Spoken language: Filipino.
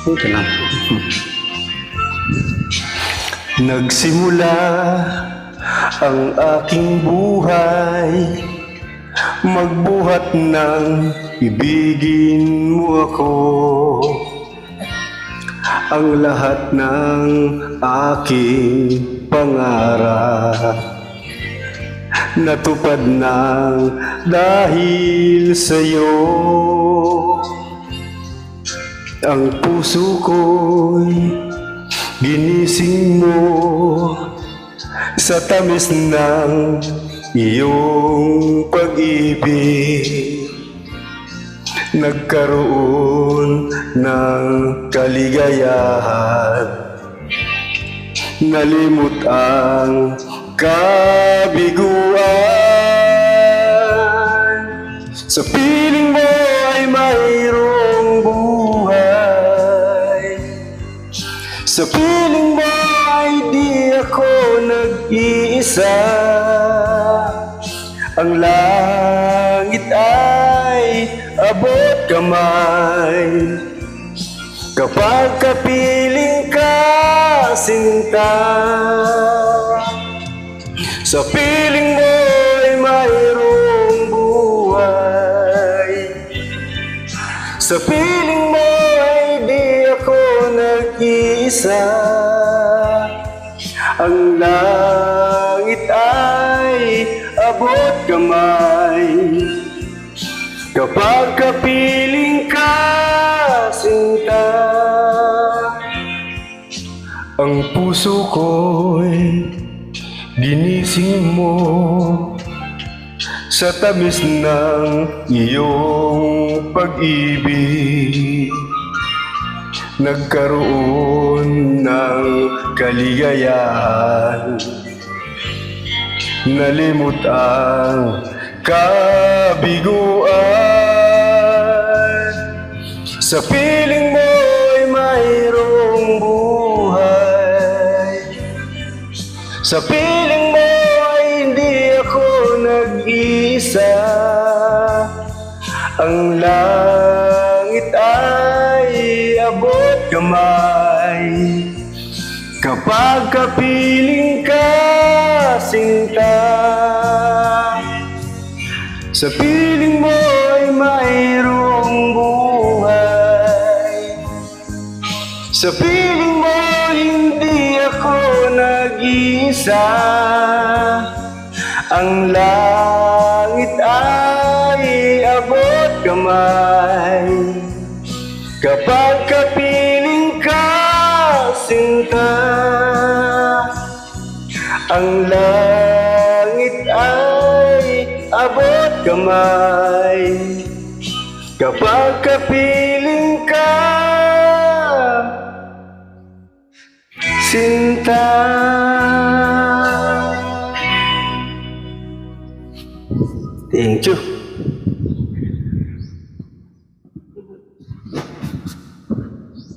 Ito lang. Nagsimula ang aking buhay, magbuhat ng ibigin mo ako. Ang lahat ng aking pangarap natupad ng dahil sa'yo. Ang puso ko'y ginising mo sa tamis ng iyong pag-ibig. Nagkaroon ng kaligayahan, nalimot ang kabiguan. Sa piling mo ay mayroong buhay, sa piling mo ay di ako nag-iisa. Ang langit ay abot kamay kapag kapiling ka, sinta. Sa piling mo ay mayroong buhay, sa piling mo ay di ako nag-iisa. Ang langit ay abot kamay kapag kapiling ka, sinta. Ang puso ko'y ginising mo sa tamis ng iyong pag-ibig. Nagkaroon ng kaligayahan, nalimot ang kabiguan. Sa piling mo ay mayroong buhay, sa piling mo ay hindi ako nag-iisa. Ang langit ay abot kamay kapag kapiling ka, sinta. Sa piling mo ay mayroong buhay, sa piling mo hindi ako nag-iisa. Ang langit ay abot kamay kapag kapiling ka, sinta. Ang langit ay abot kamay kapag kapiling ka, sinta. Thank you.